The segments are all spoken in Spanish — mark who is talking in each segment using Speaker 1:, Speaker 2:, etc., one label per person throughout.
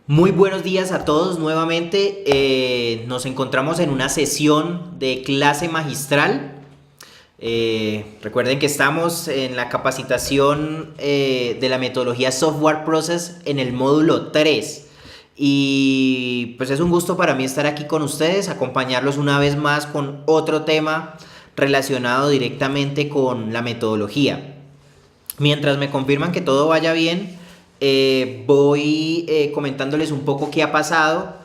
Speaker 1: Muy buenos días a todos nuevamente. Nos encontramos en una sesión de clase magistral. Recuerden que estamos en la capacitación de la metodología Software Process en el módulo 3. Y pues es un gusto para mí estar aquí con ustedes, acompañarlos una vez más con otro tema relacionado directamente con la metodología. Mientras me confirman que todo vaya bien, voy comentándoles un poco qué ha pasado.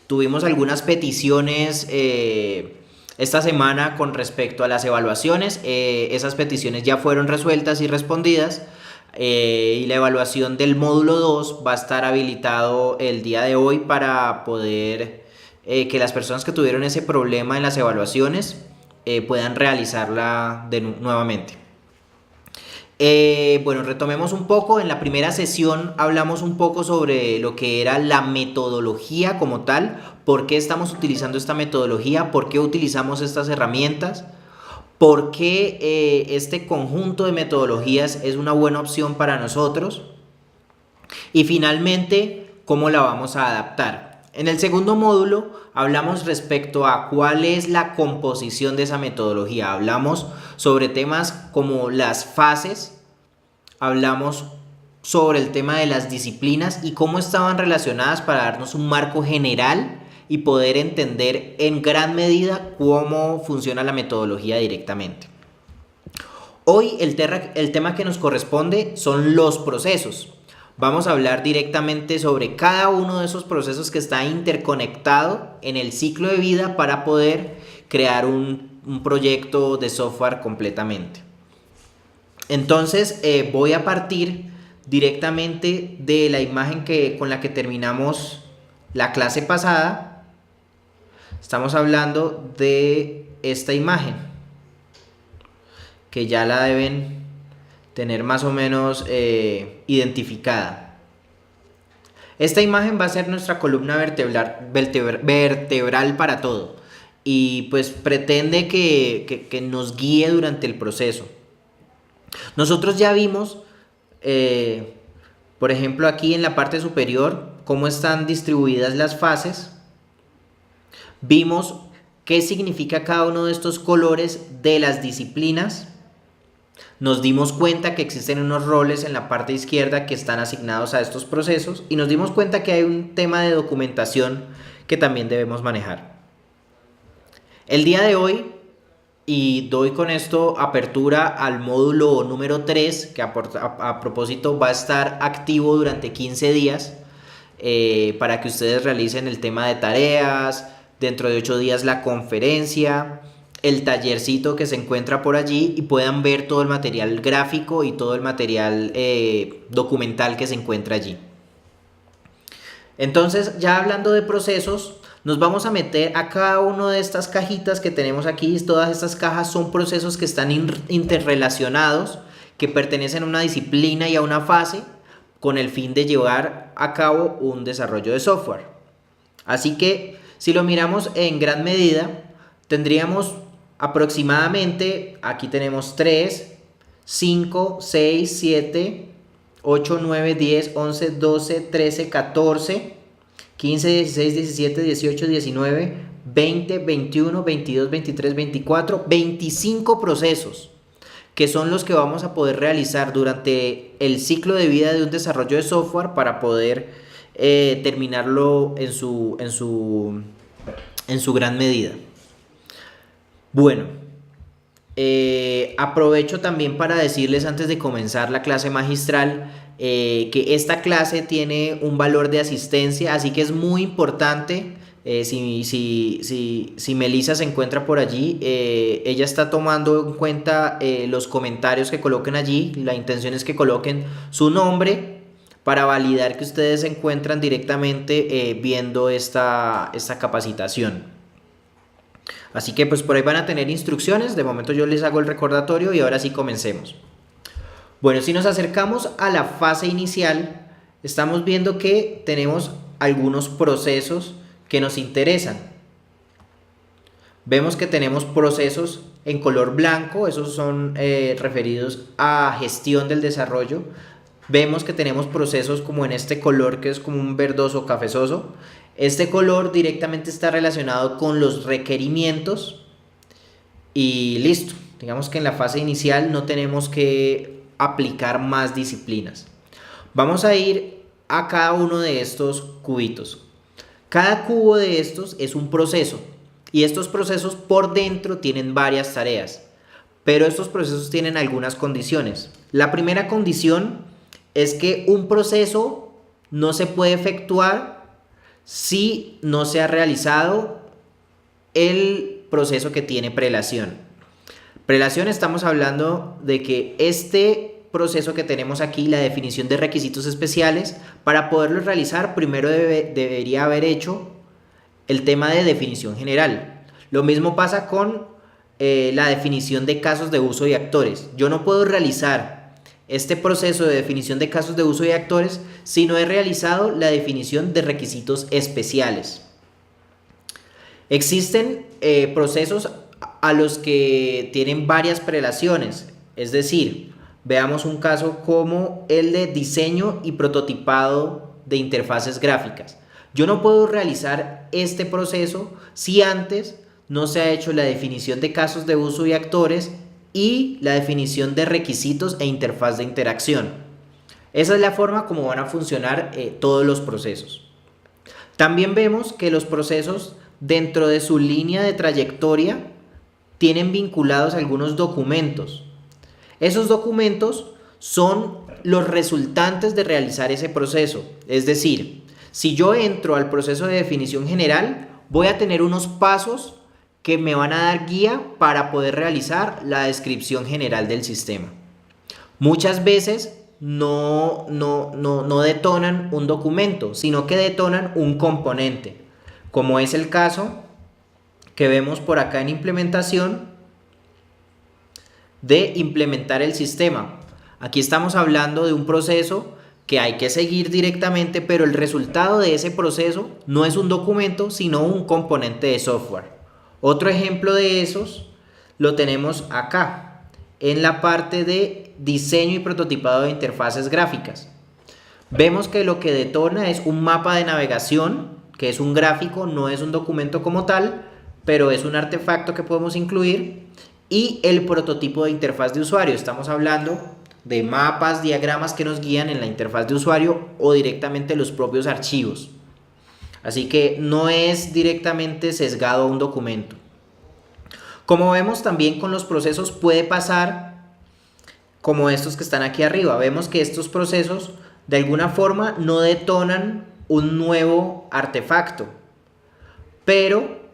Speaker 1: Tuvimos algunas peticiones esta semana con respecto a las evaluaciones. Esas peticiones ya fueron resueltas y respondidas. Y la evaluación del módulo 2 va a estar habilitado el día de hoy para poder que las personas que tuvieron ese problema en las evaluaciones puedan realizarla nuevamente. Bueno, retomemos un poco. En la primera sesión hablamos un poco sobre lo que era la metodología como tal, por qué estamos utilizando esta metodología, por qué utilizamos estas herramientas, por qué este conjunto de metodologías es una buena opción para nosotros y finalmente cómo la vamos a adaptar. En el segundo módulo hablamos respecto a cuál es la composición de esa metodología. Hablamos sobre temas como las fases, hablamos sobre el tema de las disciplinas y cómo estaban relacionadas para darnos un marco general y poder entender en gran medida cómo funciona la metodología directamente. Hoy el tema que nos corresponde son los procesos. Vamos a hablar directamente sobre cada uno de esos procesos que está interconectado en el ciclo de vida para poder crear un proyecto de software completamente. Entonces voy a partir directamente de la imagen con la que terminamos la clase pasada. Estamos hablando de esta imagen, que ya la deben tener más o menos identificada. Esta imagen va a ser nuestra columna vertebral para todo y pues pretende que nos guíe durante el proceso. Nosotros ya vimos, por ejemplo, aquí en la parte superior, cómo están distribuidas las fases. Vimos qué significa cada uno de estos colores de las disciplinas. Nos dimos cuenta que existen unos roles en la parte izquierda que están asignados a estos procesos y nos dimos cuenta que hay un tema de documentación que también debemos manejar. El día de hoy, y doy con esto apertura al módulo número 3, que a propósito va a estar activo durante 15 días para que ustedes realicen el tema de tareas, dentro de 8 días la conferencia, el tallercito que se encuentra por allí y puedan ver todo el material gráfico y todo el material documental que se encuentra allí. Entonces, ya hablando de procesos, nos vamos a meter a cada una de estas cajitas que tenemos aquí. Todas estas cajas son procesos que están interrelacionados, que pertenecen a una disciplina y a una fase con el fin de llevar a cabo un desarrollo de software. Así que, si lo miramos en gran medida, tendríamos aproximadamente, aquí tenemos 3, 5, 6, 7, 8, 9, 10, 11, 12, 13, 14, 15, 16, 17, 18, 19, 20, 21, 22, 23, 24, 25 procesos que son los que vamos a poder realizar durante el ciclo de vida de un desarrollo de software para poder terminarlo en su gran medida. Bueno, aprovecho también para decirles antes de comenzar la clase magistral que esta clase tiene un valor de asistencia, así que es muy importante. Si Melissa se encuentra por allí, ella está tomando en cuenta los comentarios que coloquen allí. La intención es que coloquen su nombre para validar que ustedes se encuentran directamente viendo esta capacitación. Así que pues por ahí van a tener instrucciones, de momento yo les hago el recordatorio y ahora sí comencemos. Bueno, si nos acercamos a la fase inicial, estamos viendo que tenemos algunos procesos que nos interesan. Vemos que tenemos procesos en color blanco, esos son referidos a gestión del desarrollo. Vemos que tenemos procesos como en este color que es como un verdoso cafezoso. Este color directamente está relacionado con los requerimientos y listo. Digamos que en la fase inicial no tenemos que aplicar más disciplinas. Vamos a ir a cada uno de estos cubitos. Cada cubo de estos es un proceso y estos procesos por dentro tienen varias tareas, pero estos procesos tienen algunas condiciones. La primera condición es que un proceso no se puede efectuar si no se ha realizado el proceso que tiene prelación. Prelación, estamos hablando de que este proceso que tenemos aquí, la definición de requisitos especiales, para poderlo realizar primero debería haber hecho el tema de definición general. Lo mismo pasa con la definición de casos de uso y actores. Yo no puedo realizar este proceso de definición de casos de uso y actores si no he realizado la definición de requisitos especiales. Existen procesos a los que tienen varias prelaciones, es decir, veamos un caso como el de diseño y prototipado de interfaces gráficas. Yo no puedo realizar este proceso si antes no se ha hecho la definición de casos de uso y actores y la definición de requisitos e interfaz de interacción. Esa es la forma como van a funcionar todos los procesos. También vemos que los procesos dentro de su línea de trayectoria tienen vinculados algunos documentos. Esos documentos son los resultantes de realizar ese proceso. Es decir, si yo entro al proceso de definición general, voy a tener unos pasos que me van a dar guía para poder realizar la descripción general del sistema. Muchas veces no detonan un documento, sino que detonan un componente, como es el caso que vemos por acá en implementación de implementar el sistema. Aquí estamos hablando de un proceso que hay que seguir directamente, pero el resultado de ese proceso no es un documento, sino un componente de software. Otro ejemplo de esos lo tenemos acá, en la parte de diseño y prototipado de interfaces gráficas. Vemos que lo que detona es un mapa de navegación, que es un gráfico, no es un documento como tal, pero es un artefacto que podemos incluir, y el prototipo de interfaz de usuario. Estamos hablando de mapas, diagramas que nos guían en la interfaz de usuario o directamente los propios archivos. Así que no es directamente sesgado a un documento. Como vemos también con los procesos puede pasar como estos que están aquí arriba. Vemos que estos procesos de alguna forma no detonan un nuevo artefacto. Pero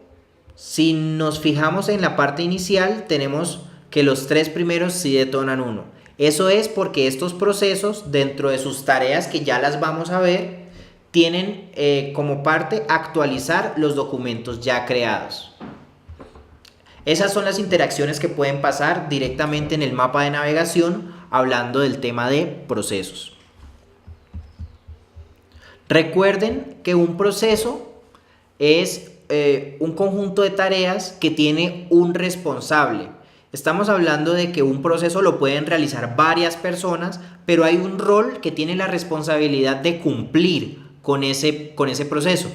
Speaker 1: si nos fijamos en la parte inicial tenemos que los tres primeros sí detonan uno. Eso es porque estos procesos dentro de sus tareas, que ya las vamos a ver, tienen como parte actualizar los documentos ya creados. Esas son las interacciones que pueden pasar directamente en el mapa de navegación hablando del tema de procesos. Recuerden que un proceso es un conjunto de tareas que tiene un responsable. Estamos hablando de que un proceso lo pueden realizar varias personas, pero hay un rol que tiene la responsabilidad de cumplir con ese proceso.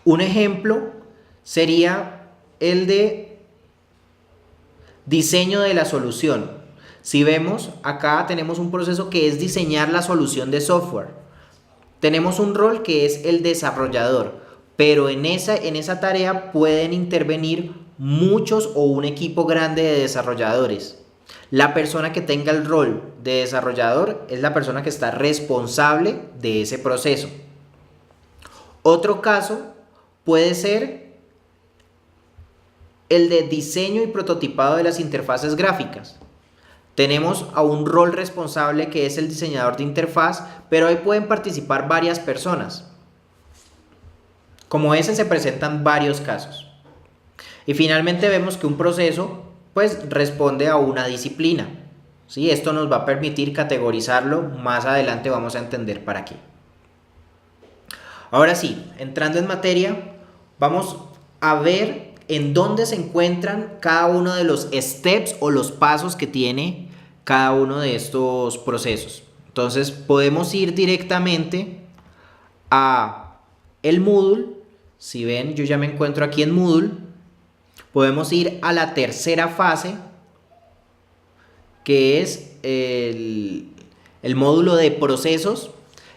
Speaker 1: Un ejemplo sería el de diseño de la solución. Si vemos, acá tenemos un proceso que es diseñar la solución de software. Tenemos un rol que es el desarrollador, pero en esa tarea pueden intervenir muchos o un equipo grande de desarrolladores. La persona que tenga el rol de desarrollador es la persona que está responsable de ese proceso. Otro caso puede ser el de diseño y prototipado de las interfaces gráficas. Tenemos a un rol responsable que es el diseñador de interfaz, pero ahí pueden participar varias personas. Como ese se presentan varios casos. Y finalmente vemos que un proceso pues responde a una disciplina. ¿Sí? Esto nos va a permitir categorizarlo, más adelante vamos a entender para qué. Ahora sí, entrando en materia, vamos a ver en dónde se encuentran cada uno de los steps o los pasos que tiene cada uno de estos procesos. Entonces podemos ir directamente a el Moodle. Si ven, yo ya me encuentro aquí en Moodle. Podemos ir a la tercera fase, que es el módulo de procesos.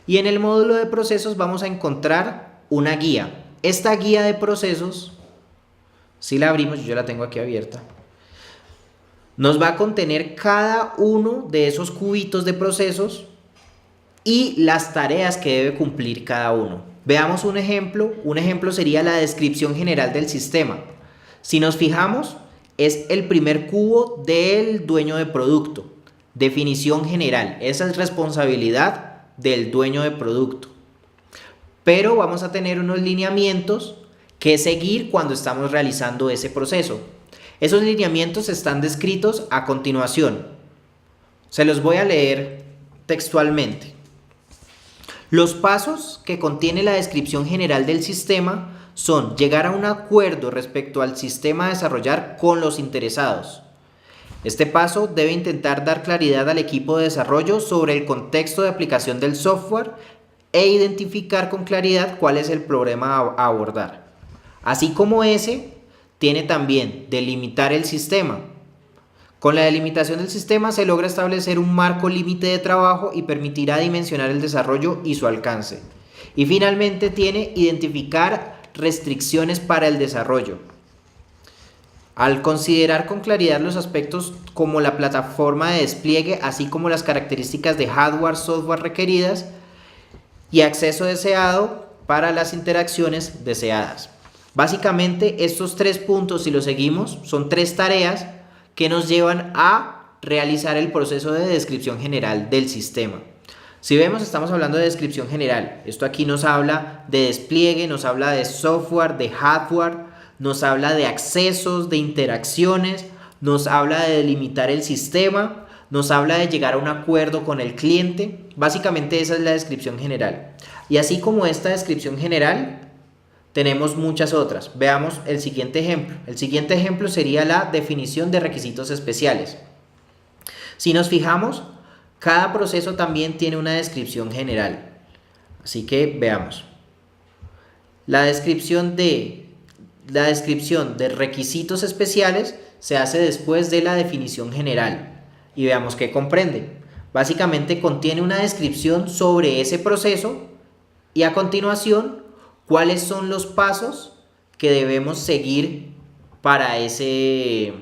Speaker 1: Y en el módulo de procesos vamos a encontrar una guía. Esta guía de procesos, si la abrimos, yo ya la tengo aquí abierta, nos va a contener cada uno de esos cubitos de procesos y las tareas que debe cumplir cada uno. Veamos un ejemplo. Un ejemplo sería la descripción general del sistema. Si nos fijamos, es el primer cubo del dueño de producto. Definición general. Esa es responsabilidad del dueño de producto. Pero vamos a tener unos lineamientos que seguir cuando estamos realizando ese proceso. Esos lineamientos están descritos a continuación. Se los voy a leer textualmente. Los pasos que contiene la descripción general del sistema son llegar a un acuerdo respecto al sistema a desarrollar con los interesados. Este paso debe intentar dar claridad al equipo de desarrollo sobre el contexto de aplicación del software e identificar con claridad cuál es el problema a abordar. Así como ese, tiene también delimitar el sistema. Con la delimitación del sistema se logra establecer un marco límite de trabajo y permitirá dimensionar el desarrollo y su alcance. Y finalmente tiene identificar restricciones para el desarrollo. Al considerar con claridad los aspectos como la plataforma de despliegue, así como las características de hardware, software requeridas y acceso deseado para las interacciones deseadas. Básicamente estos 3 puntos, si los seguimos, son 3 tareas que nos llevan a realizar el proceso de descripción general del sistema. Si vemos, estamos hablando de descripción general. Esto aquí nos habla de despliegue, nos habla de software, de hardware, nos habla de accesos, de interacciones, nos habla de delimitar el sistema, nos habla de llegar a un acuerdo con el cliente. Básicamente esa es la descripción general. Y así como esta descripción general, tenemos muchas otras. Veamos el siguiente ejemplo. El siguiente ejemplo sería la definición de requisitos especiales. Si nos fijamos, cada proceso también tiene una descripción general. Así que veamos. La descripción de requisitos especiales se hace después de la definición general. Y veamos qué comprende. Básicamente contiene una descripción sobre ese proceso y a continuación cuáles son los pasos que debemos seguir para ese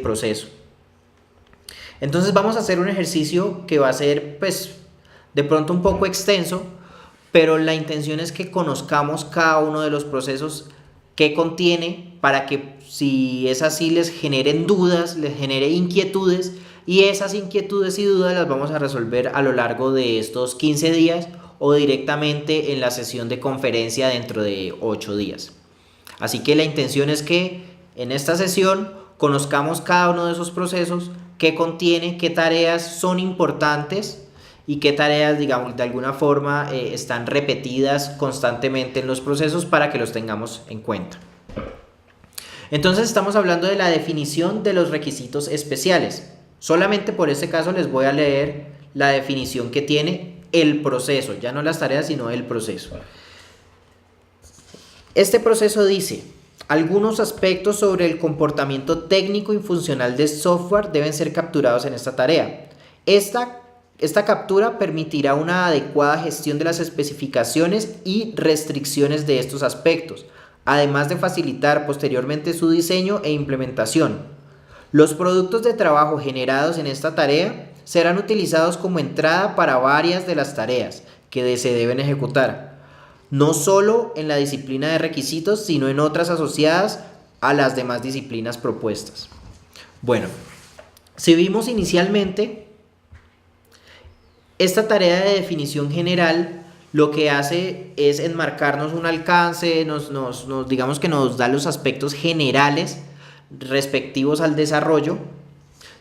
Speaker 1: proceso. Entonces vamos a hacer un ejercicio que va a ser pues de pronto un poco extenso, pero la intención es que conozcamos cada uno de los procesos que contiene para que si es así les generen dudas, les genere inquietudes, y esas inquietudes y dudas las vamos a resolver a lo largo de estos 15 días o directamente en la sesión de conferencia dentro de 8 días. Así que la intención es que en esta sesión conozcamos cada uno de esos procesos, qué contiene, qué tareas son importantes y qué tareas, digamos, de alguna forma están repetidas constantemente en los procesos para que los tengamos en cuenta. Entonces estamos hablando de la definición de los requisitos especiales. Solamente por este caso les voy a leer la definición que tiene el proceso, ya no las tareas sino el proceso. Este proceso dice: algunos aspectos sobre el comportamiento técnico y funcional del software deben ser capturados en esta tarea. Esta captura permitirá una adecuada gestión de las especificaciones y restricciones de estos aspectos, además de facilitar posteriormente su diseño e implementación. Los productos de trabajo generados en esta tarea serán utilizados como entrada para varias de las tareas que se deben ejecutar, no solo en la disciplina de requisitos, sino en otras asociadas a las demás disciplinas propuestas. Bueno, si vimos inicialmente, esta tarea de definición general lo que hace es enmarcarnos un alcance, digamos que nos da los aspectos generales respectivos al desarrollo.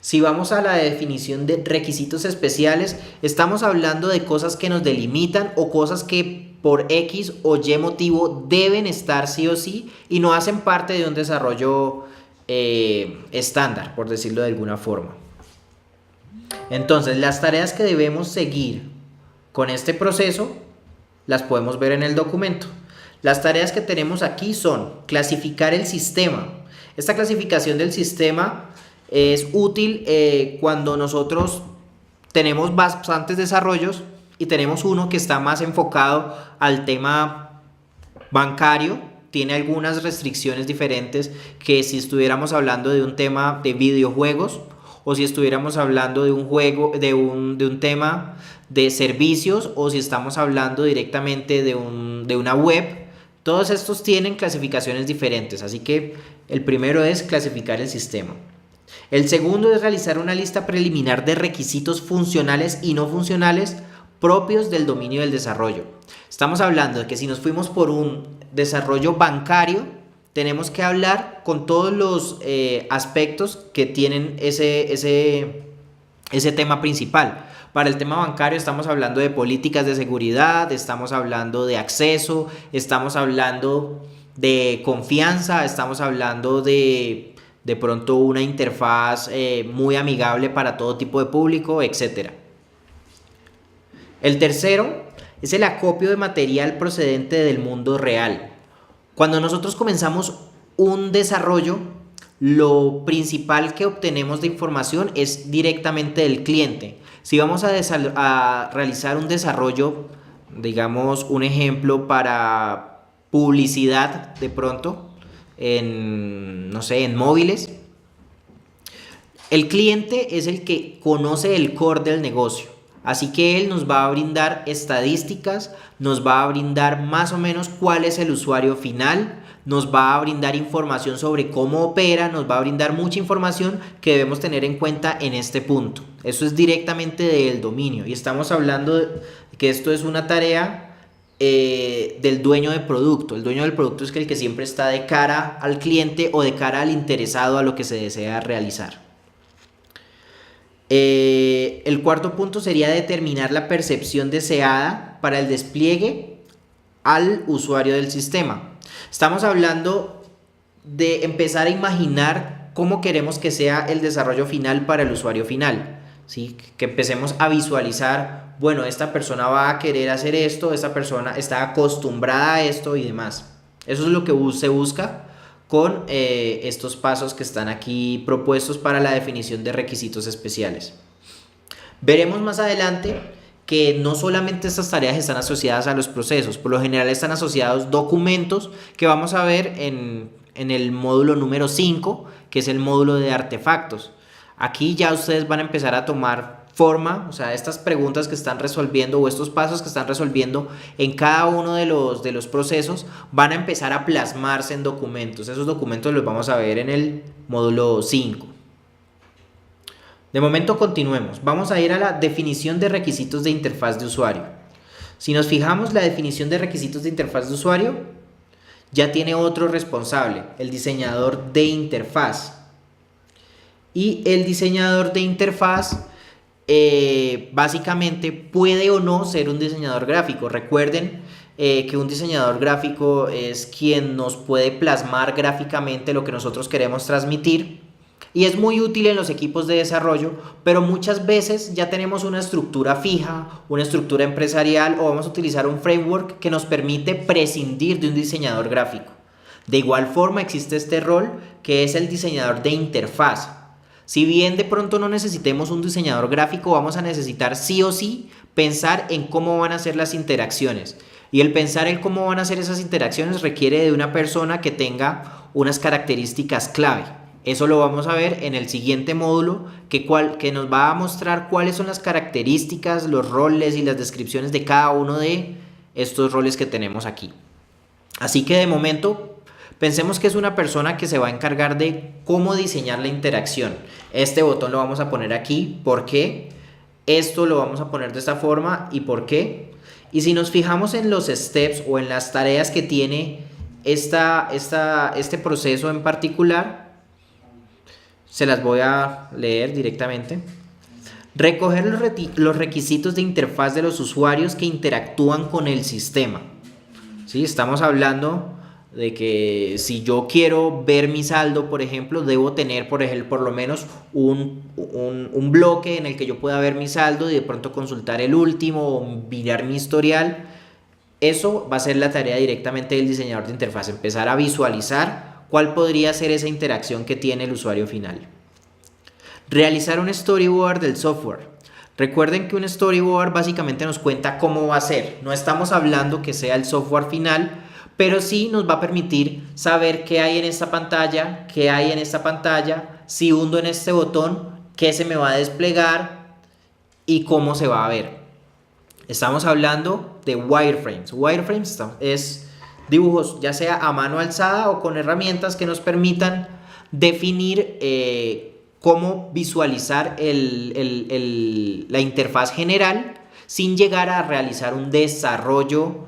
Speaker 1: Si vamos a la definición de requisitos especiales, estamos hablando de cosas que nos delimitan o cosas que por X o Y motivo deben estar sí o sí y no hacen parte de un desarrollo estándar, por decirlo de alguna forma. Entonces, las tareas que debemos seguir con este proceso las podemos ver en el documento. Las tareas que tenemos aquí son clasificar el sistema. Esta clasificación del sistema es útil cuando nosotros tenemos bastantes desarrollos y tenemos uno que está más enfocado al tema bancario. Tiene algunas restricciones diferentes que si estuviéramos hablando de un tema de videojuegos o si estuviéramos hablando de un juego, de un tema de servicios o si estamos hablando directamente de una web. Todos estos tienen clasificaciones diferentes, así que el primero es clasificar el sistema. El segundo es realizar una lista preliminar de requisitos funcionales y no funcionales propios del dominio del desarrollo. Estamos hablando de que si nos fuimos por un desarrollo bancario, tenemos que hablar con todos los aspectos que tienen ese tema principal. Para el tema bancario estamos hablando de políticas de seguridad, estamos hablando de acceso, estamos hablando de confianza, estamos hablando de pronto una interfaz muy amigable para todo tipo de público, etc. El tercero es el acopio de material procedente del mundo real. Cuando nosotros comenzamos un desarrollo, lo principal que obtenemos de información es directamente del cliente. Si vamos a realizar un desarrollo, digamos un ejemplo para publicidad de pronto, no sé, en móviles, el cliente es el que conoce el core del negocio. Así que él nos va a brindar estadísticas, nos va a brindar más o menos cuál es el usuario final, nos va a brindar información sobre cómo opera, nos va a brindar mucha información que debemos tener en cuenta en este punto. Eso es directamente del dominio y estamos hablando de que esto es una tarea del dueño de producto. El dueño del producto es el que siempre está de cara al cliente o de cara al interesado a lo que se desea realizar. El cuarto punto sería determinar la percepción deseada para el despliegue al usuario del sistema. Estamos hablando de empezar a imaginar cómo queremos que sea el desarrollo final para el usuario final, ¿sí? Que empecemos a visualizar, bueno, esta persona va a querer hacer esto, esta persona está acostumbrada a esto y demás. Eso es lo que se busca con estos pasos que están aquí propuestos para la definición de requisitos especiales. Veremos más adelante que no solamente estas tareas están asociadas a los procesos, por lo general están asociados documentos que vamos a ver en el módulo número 5, que es el módulo de artefactos. Aquí ya ustedes van a empezar a tomar forma, o sea, estas preguntas que están resolviendo o estos pasos que están resolviendo en cada uno de los procesos van a empezar a plasmarse en documentos. Esos documentos los vamos a ver en el módulo 5. De momento continuemos. Vamos a ir a la definición de requisitos de interfaz de usuario. Si nos fijamos, la definición de requisitos de interfaz de usuario ya tiene otro responsable, el diseñador de interfaz. Y el diseñador de interfaz básicamente puede o no ser un diseñador gráfico. Recuerden que un diseñador gráfico es quien nos puede plasmar gráficamente lo que nosotros queremos transmitir y es muy útil en los equipos de desarrollo, pero muchas veces ya tenemos una estructura fija, una estructura empresarial o vamos a utilizar un framework que nos permite prescindir de un diseñador gráfico. De igual forma existe este rol que es el diseñador de interfaz. Si bien de pronto no necesitemos un diseñador gráfico, vamos a necesitar sí o sí pensar en cómo van a ser las interacciones. Y el pensar en cómo van a ser esas interacciones requiere de una persona que tenga unas características clave. Eso lo vamos a ver en el siguiente módulo que nos va a mostrar cuáles son las características, los roles y las descripciones de cada uno de estos roles que tenemos aquí. Así que de momento pensemos que es una persona que se va a encargar de cómo diseñar la interacción. Este botón lo vamos a poner aquí, ¿por qué? Esto lo vamos a poner de esta forma, ¿y por qué? Y si nos fijamos en los steps o en las tareas que tiene este proceso en particular, se las voy a leer directamente. Recoger los requisitos de interfaz de los usuarios que interactúan con el sistema. ¿Sí? Estamos hablando de que si yo quiero ver mi saldo, por ejemplo, debo tener, por lo menos un bloque en el que yo pueda ver mi saldo y de pronto consultar el último o mirar mi historial. Eso va a ser la tarea directamente del diseñador de interfaz, empezar a visualizar cuál podría ser esa interacción que tiene el usuario final. Realizar un storyboard del software. Recuerden que un storyboard básicamente nos cuenta cómo va a ser. No estamos hablando que sea el software final, pero sí nos va a permitir saber qué hay en esta pantalla, qué hay en esta pantalla, si hundo en este botón, qué se me va a desplegar y cómo se va a ver. Estamos hablando de wireframes. Wireframes es dibujos ya sea a mano alzada o con herramientas que nos permitan definir cómo visualizar la interfaz general sin llegar a realizar un desarrollo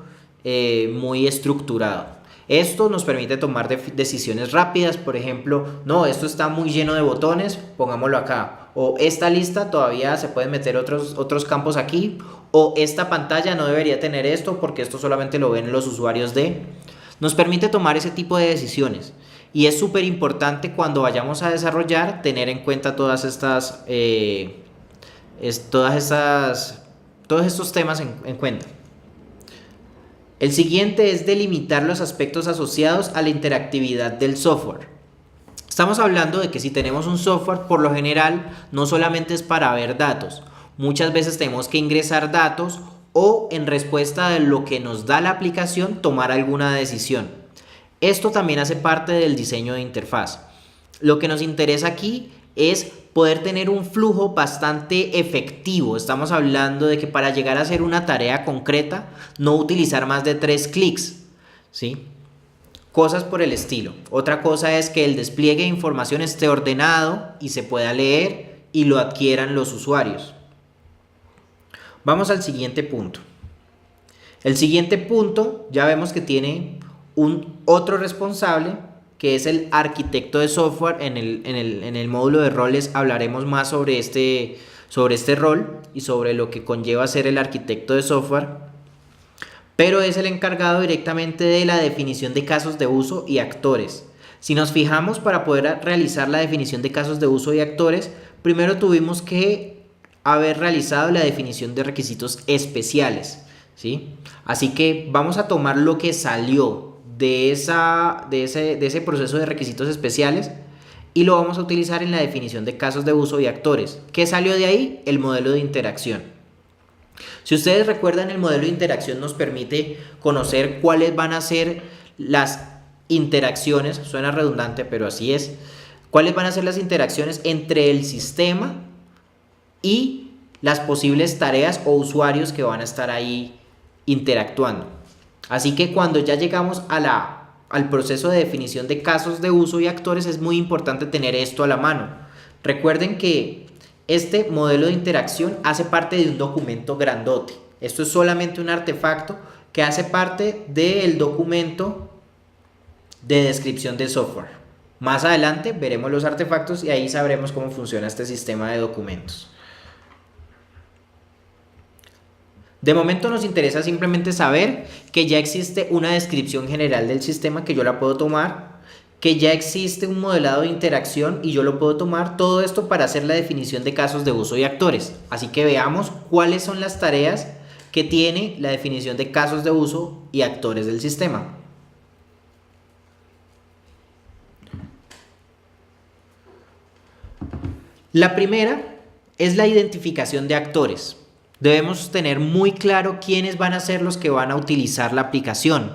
Speaker 1: muy estructurado. Esto nos permite tomar decisiones rápidas, por ejemplo, no, esto está muy lleno de botones, pongámoslo acá, o esta lista todavía se pueden meter otros campos aquí, o esta pantalla no debería tener esto porque esto solamente lo ven los usuarios de... Nos permite tomar ese tipo de decisiones. Y es súper importante cuando vayamos a desarrollar tener en cuenta todos estos temas en cuenta. El siguiente es delimitar los aspectos asociados a la interactividad del software. Estamos hablando de que si tenemos un software, por lo general no solamente es para ver datos. Muchas veces tenemos que ingresar datos o en respuesta de lo que nos da la aplicación tomar alguna decisión. Esto también hace parte del diseño de interfaz. Lo que nos interesa aquí es poder tener un flujo bastante efectivo. Estamos hablando de que para llegar a hacer una tarea concreta, no utilizar más de 3 clics, ¿sí? Cosas por el estilo. Otra cosa es que el despliegue de información esté ordenado y se pueda leer y lo adquieran los usuarios. Vamos al siguiente punto. El siguiente punto ya vemos que tiene otro responsable, que es el arquitecto de software. En el módulo de roles hablaremos más sobre este rol y sobre lo que conlleva ser el arquitecto de software, pero es el encargado directamente de la definición de casos de uso y actores. Si nos fijamos, para poder realizar la definición de casos de uso y actores, primero tuvimos que haber realizado la definición de requisitos especiales, ¿sí? Así que vamos a tomar lo que salió de ese proceso de requisitos especiales y lo vamos a utilizar en la definición de casos de uso y actores. ¿Qué salió de ahí? El modelo de interacción. Si ustedes recuerdan, el modelo de interacción nos permite conocer cuáles van a ser las interacciones, suena redundante, pero así es, cuáles van a ser las interacciones entre el sistema y las posibles tareas o usuarios que van a estar ahí interactuando. Así que cuando ya llegamos al proceso de definición de casos de uso y actores, es muy importante tener esto a la mano. Recuerden que este modelo de interacción hace parte de un documento grandote. Esto es solamente un artefacto que hace parte del documento de descripción del software. Más adelante veremos los artefactos y ahí sabremos cómo funciona este sistema de documentos. De momento nos interesa simplemente saber que ya existe una descripción general del sistema que yo la puedo tomar, que ya existe un modelado de interacción y yo lo puedo tomar, todo esto para hacer la definición de casos de uso y actores. Así que veamos cuáles son las tareas que tiene la definición de casos de uso y actores del sistema. La primera es la identificación de actores. Debemos tener muy claro quiénes van a ser los que van a utilizar la aplicación.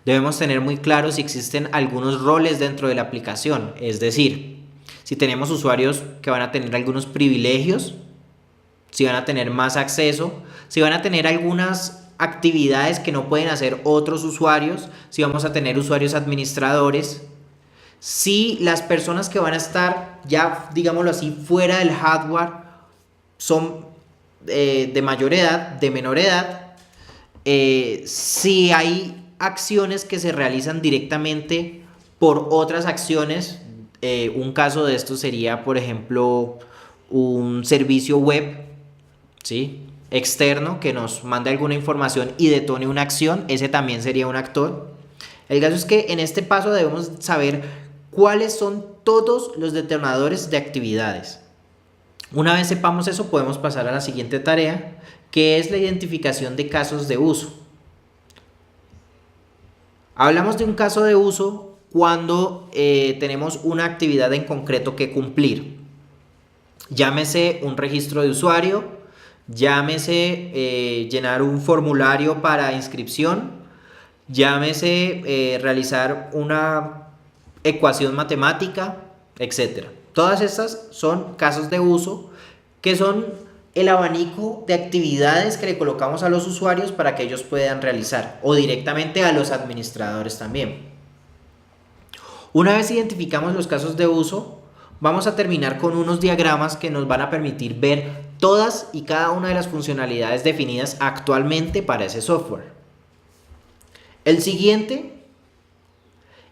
Speaker 1: Debemos tener muy claro si existen algunos roles dentro de la aplicación, es decir, si tenemos usuarios que van a tener algunos privilegios, si van a tener más acceso, si van a tener algunas actividades que no pueden hacer otros usuarios, si vamos a tener usuarios administradores, si las personas que van a estar ya, digámoslo así, fuera del hardware son de mayor edad, de menor edad, si hay acciones que se realizan directamente por otras acciones, un caso de esto sería, por ejemplo, un servicio web, ¿sí?, externo que nos mande alguna información y detone una acción, ese también sería un actor. El caso es que en este paso debemos saber cuáles son todos los detonadores de actividades. Una vez sepamos eso, podemos pasar a la siguiente tarea, que es la identificación de casos de uso. Hablamos de un caso de uso cuando tenemos una actividad en concreto que cumplir. Llámese un registro de usuario, llámese llenar un formulario para inscripción, llámese realizar una ecuación matemática, etc. Todas estas son casos de uso que son el abanico de actividades que le colocamos a los usuarios para que ellos puedan realizar, o directamente a los administradores también. Una vez identificamos los casos de uso, vamos a terminar con unos diagramas que nos van a permitir ver todas y cada una de las funcionalidades definidas actualmente para ese software. El siguiente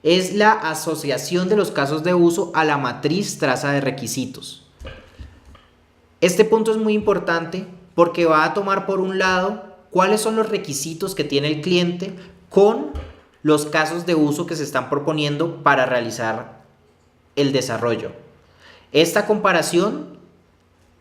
Speaker 1: es la asociación de los casos de uso a la matriz traza de requisitos. Este punto es muy importante porque va a tomar por un lado cuáles son los requisitos que tiene el cliente con los casos de uso que se están proponiendo para realizar el desarrollo. Esta comparación,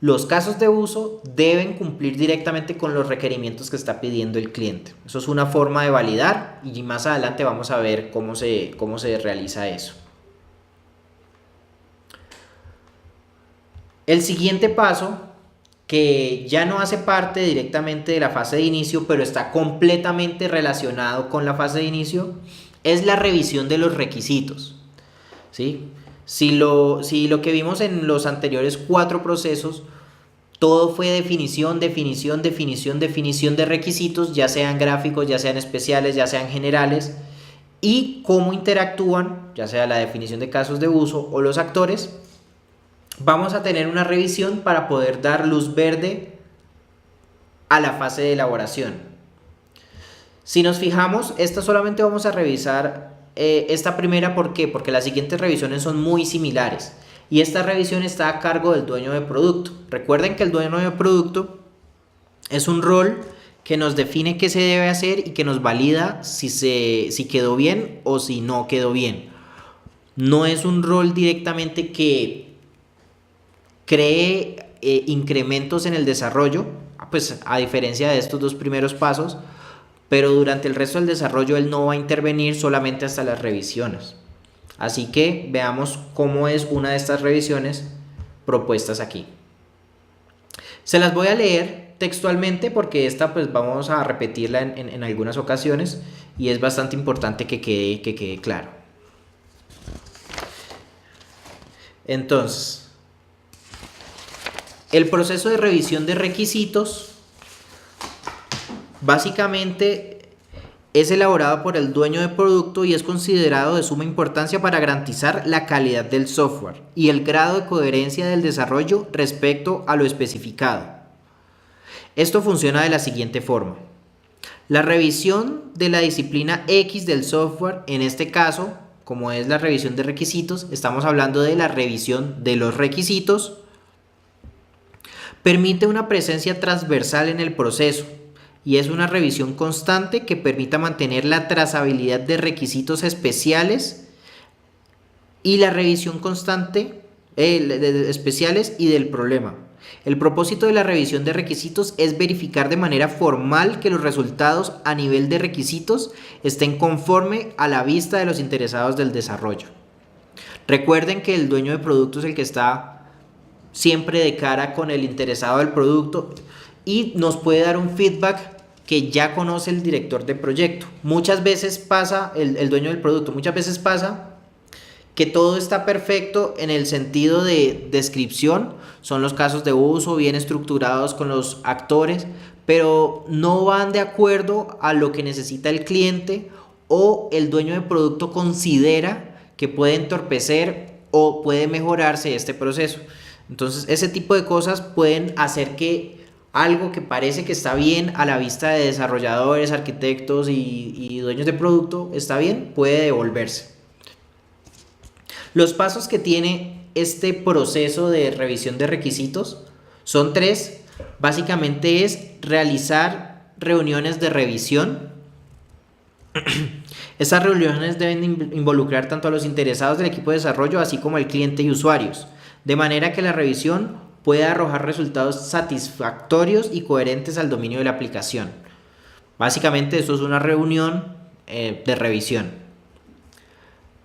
Speaker 1: los casos de uso deben cumplir directamente con los requerimientos que está pidiendo el cliente. Eso es una forma de validar y más adelante vamos a ver cómo se realiza eso. El siguiente paso, que ya no hace parte directamente de la fase de inicio, pero está completamente relacionado con la fase de inicio, es la revisión de los requisitos, ¿sí? Si lo que vimos en los anteriores 4 procesos, todo fue definición, definición, definición, definición de requisitos, ya sean gráficos, ya sean especiales, ya sean generales, y cómo interactúan, ya sea la definición de casos de uso o los actores. Vamos a tener una revisión para poder dar luz verde a la fase de elaboración. Si nos fijamos, esta solamente vamos a revisar esta primera. ¿Por qué? Porque las siguientes revisiones son muy similares y esta revisión está a cargo del dueño de producto. Recuerden que el dueño de producto es un rol que nos define qué se debe hacer y que nos valida si quedó bien o si no quedó bien. No es un rol directamente que cree incrementos en el desarrollo, pues a diferencia de estos 2 primeros pasos, pero durante el resto del desarrollo él no va a intervenir, solamente hasta las revisiones. Así que veamos cómo es una de estas revisiones propuestas aquí. Se las voy a leer textualmente porque esta pues vamos a repetirla en algunas ocasiones y es bastante importante que quede claro. Entonces, el proceso de revisión de requisitos básicamente es elaborado por el dueño de producto y es considerado de suma importancia para garantizar la calidad del software y el grado de coherencia del desarrollo respecto a lo especificado. Esto funciona de la siguiente forma. La revisión de la disciplina X del software, en este caso, como es la revisión de requisitos, estamos hablando de la revisión de los requisitos, permite una presencia transversal en el proceso y es una revisión constante que permita mantener la trazabilidad de requisitos especiales y la revisión constante de especiales y del problema. El propósito de la revisión de requisitos es verificar de manera formal que los resultados a nivel de requisitos estén conforme a la vista de los interesados del desarrollo. Recuerden que el dueño de producto es el que está siempre de cara con el interesado del producto y nos puede dar un feedback que ya conoce el director de proyecto. Muchas veces pasa, el dueño del producto, muchas veces pasa que todo está perfecto en el sentido de descripción, son los casos de uso bien estructurados con los actores, pero no van de acuerdo a lo que necesita el cliente o el dueño de producto considera que puede entorpecer o puede mejorarse este proceso. Entonces ese tipo de cosas pueden hacer que algo que parece que está bien a la vista de desarrolladores, arquitectos y dueños de producto, está bien, puede devolverse. Los pasos que tiene este proceso de revisión de requisitos son 3. Básicamente es realizar reuniones de revisión. Estas reuniones deben involucrar tanto a los interesados del equipo de desarrollo así como al cliente y usuarios, de manera que la revisión pueda arrojar resultados satisfactorios y coherentes al dominio de la aplicación. Básicamente esto es una reunión de revisión.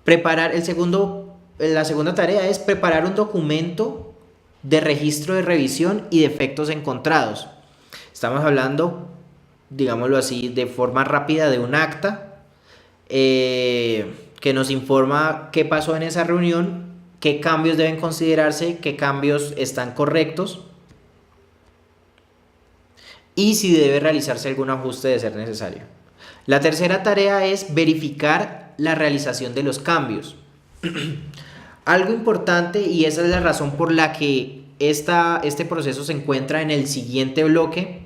Speaker 1: La segunda tarea es preparar un documento de registro de revisión y defectos encontrados. Estamos hablando, digámoslo así, de forma rápida de un acta que nos informa qué pasó en esa reunión, qué cambios deben considerarse, qué cambios están correctos y si debe realizarse algún ajuste de ser necesario. La tercera tarea es verificar la realización de los cambios. Algo importante, y esa es la razón por la que este proceso se encuentra en el siguiente bloque,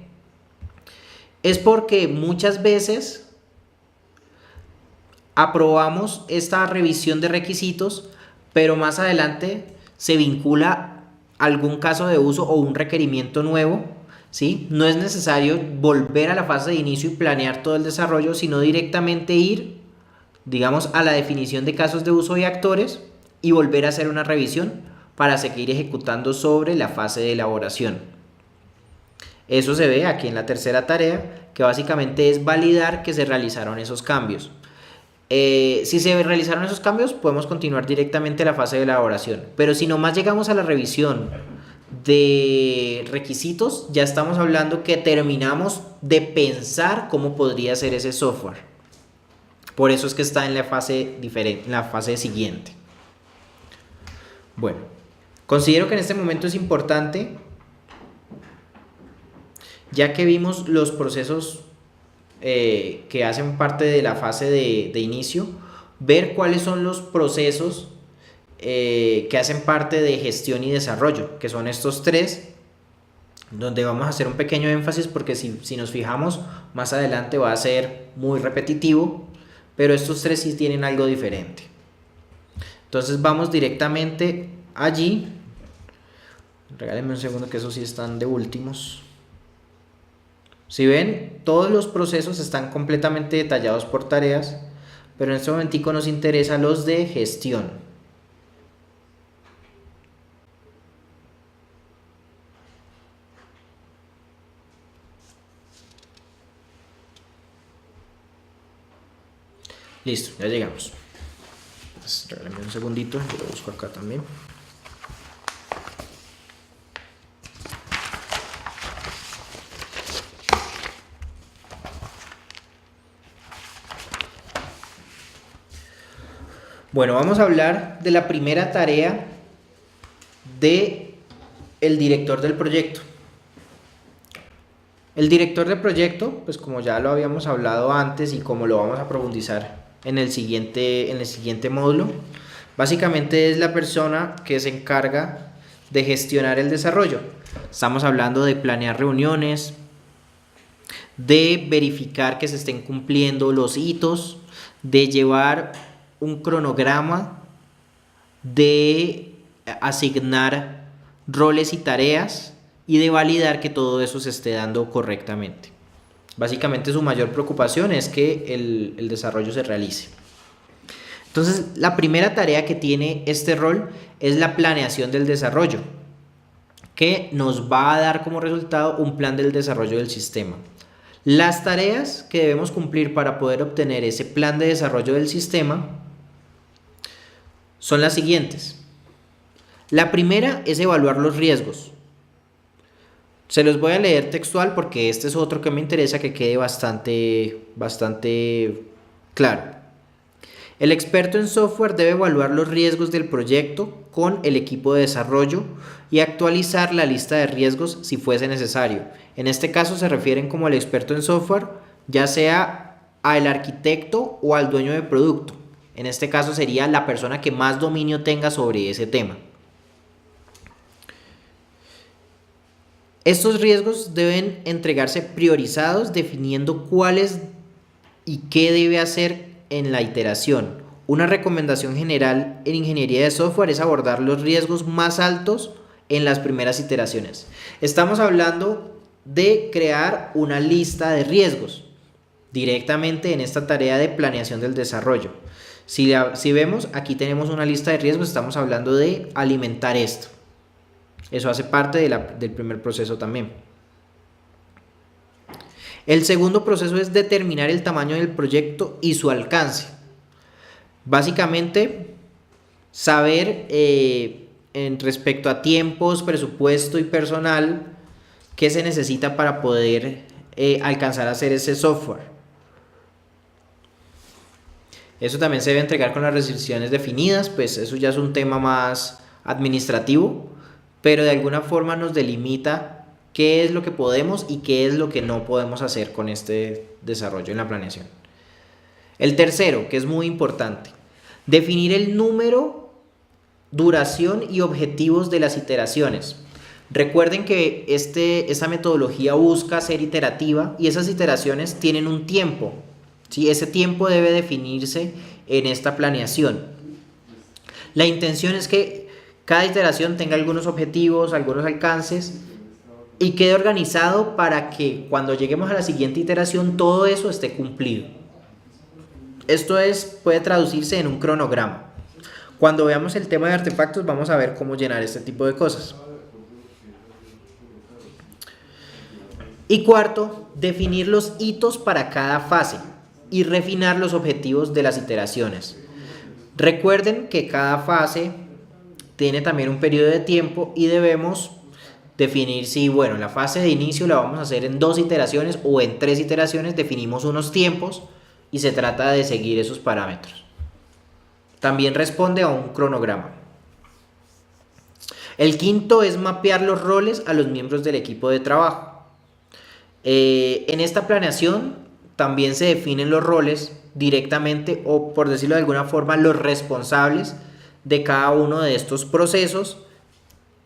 Speaker 1: es porque muchas veces aprobamos esta revisión de requisitos, pero más adelante se vincula algún caso de uso o un requerimiento nuevo, ¿sí? No es necesario volver a la fase de inicio y planear todo el desarrollo, sino directamente ir, digamos, a la definición de casos de uso y actores y volver a hacer una revisión para seguir ejecutando sobre la fase de elaboración. Eso se ve aquí en la tercera tarea, que básicamente es validar que se realizaron esos cambios. Si se realizaron esos cambios, podemos continuar directamente a la fase de elaboración. Pero si nomás llegamos a la revisión de requisitos, ya estamos hablando que terminamos de pensar cómo podría ser ese software. Por eso es que está en la fase diferente, en la fase siguiente. Bueno, considero que en este momento es importante, ya que vimos los procesos que hacen parte de la fase de inicio, ver cuáles son los procesos que hacen parte de gestión y desarrollo, que son estos 3, donde vamos a hacer un pequeño énfasis porque si nos fijamos más adelante va a ser muy repetitivo, pero estos 3 sí tienen algo diferente. Entonces vamos directamente allí. Regálenme un segundo que esos sí están de últimos. Si ven, todos los procesos están completamente detallados por tareas, pero en este momentico nos interesa los de gestión. Listo, ya llegamos. Entonces, regálenme un segundito, yo lo busco acá también. Bueno, vamos a hablar de la primera tarea de el director del proyecto. El director del proyecto, pues como ya lo habíamos hablado antes y como lo vamos a profundizar en el siguiente módulo, básicamente es la persona que se encarga de gestionar el desarrollo. Estamos hablando de planear reuniones, de verificar que se estén cumpliendo los hitos, de llevar un cronograma, de asignar roles y tareas y de validar que todo eso se esté dando correctamente. Básicamente su mayor preocupación es que el desarrollo se realice. Entonces, la primera tarea que tiene este rol es la planeación del desarrollo, que nos va a dar como resultado un plan del desarrollo del sistema. Las tareas que debemos cumplir para poder obtener ese plan de desarrollo del sistema son las siguientes. La primera es evaluar los riesgos. Se los voy a leer textual porque este es otro que me interesa que quede bastante claro. El experto en software debe evaluar los riesgos del proyecto con el equipo de desarrollo y actualizar la lista de riesgos si fuese necesario. En este caso se refieren como al experto en software, ya sea al arquitecto o al dueño de producto. En este caso sería la persona que más dominio tenga sobre ese tema. Estos riesgos deben entregarse priorizados definiendo cuáles y qué debe hacer en la iteración. Una recomendación general en ingeniería de software es abordar los riesgos más altos en las primeras iteraciones. Estamos hablando de crear una lista de riesgos directamente en esta tarea de planeación del desarrollo. Si vemos, aquí tenemos una lista de riesgos, estamos hablando de alimentar esto. Eso hace parte del primer proceso también. El segundo proceso es determinar el tamaño del proyecto y su alcance. Básicamente, saber en respecto a tiempos, presupuesto y personal, qué se necesita para poder alcanzar a hacer ese software. Eso también se debe entregar con las restricciones definidas, pues eso ya es un tema más administrativo, pero de alguna forma nos delimita qué es lo que podemos y qué es lo que no podemos hacer con este desarrollo en la planeación. El tercero, que es muy importante, definir el número, duración y objetivos de las iteraciones. Recuerden que esta metodología busca ser iterativa y esas iteraciones tienen un tiempo, ¿sí? Ese tiempo debe definirse en esta planeación. La intención es que cada iteración tenga algunos objetivos, algunos alcances y quede organizado para que cuando lleguemos a la siguiente iteración todo eso esté cumplido. Esto puede traducirse en un cronograma. Cuando veamos el tema de artefactos vamos a ver cómo llenar este tipo de cosas. Y cuarto, definir los hitos para cada fase y refinar los objetivos de las iteraciones. Recuerden que cada fase tiene también un periodo de tiempo y debemos definir si, bueno, la fase de inicio la vamos a hacer en 2 iteraciones o en 3 iteraciones, definimos unos tiempos y se trata de seguir esos parámetros. También responde a un cronograma. El quinto es mapear los roles a los miembros del equipo de trabajo. En esta planeación también se definen los roles directamente o, por decirlo de alguna forma, los responsables de cada uno de estos procesos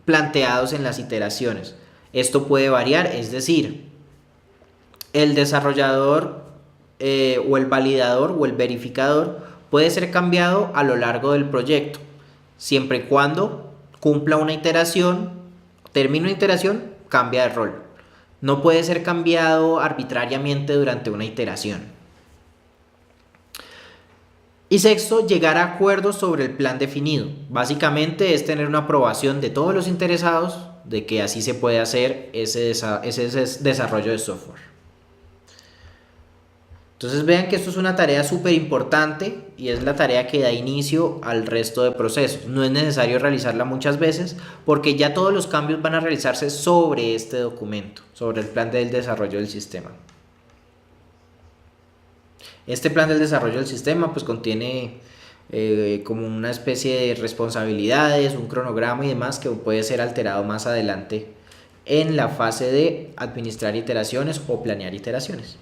Speaker 1: planteados en las iteraciones. Esto puede variar, es decir, el desarrollador o el validador o el verificador puede ser cambiado a lo largo del proyecto, siempre y cuando cumpla una iteración, termine una iteración, cambia de rol. No puede ser cambiado arbitrariamente durante una iteración. Y sexto, llegar a acuerdos sobre el plan definido. Básicamente es tener una aprobación de todos los interesados de que así se puede hacer ese desarrollo de software. Entonces vean que esto es una tarea súper importante y es la tarea que da inicio al resto de procesos. No es necesario realizarla muchas veces porque ya todos los cambios van a realizarse sobre este documento, sobre el plan del desarrollo del sistema. Este plan del desarrollo del sistema pues contiene como una especie de responsabilidades, un cronograma y demás que puede ser alterado más adelante en la fase de administrar iteraciones o planear iteraciones.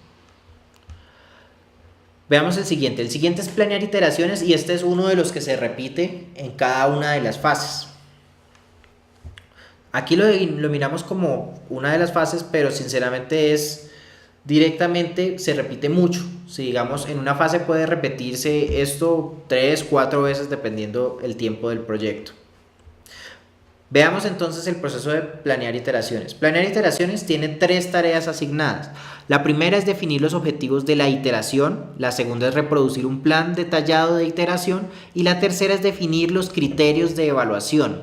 Speaker 1: Veamos el siguiente. El siguiente es planear iteraciones y este es uno de los que se repite en cada una de las fases. Aquí lo miramos como una de las fases, pero sinceramente directamente se repite mucho. Si digamos en una fase puede repetirse esto 3, 4 veces dependiendo el tiempo del proyecto. Veamos entonces el proceso de planear iteraciones. Planear iteraciones tiene 3 tareas asignadas. La primera es definir los objetivos de la iteración, la segunda es reproducir un plan detallado de iteración y la tercera es definir los criterios de evaluación.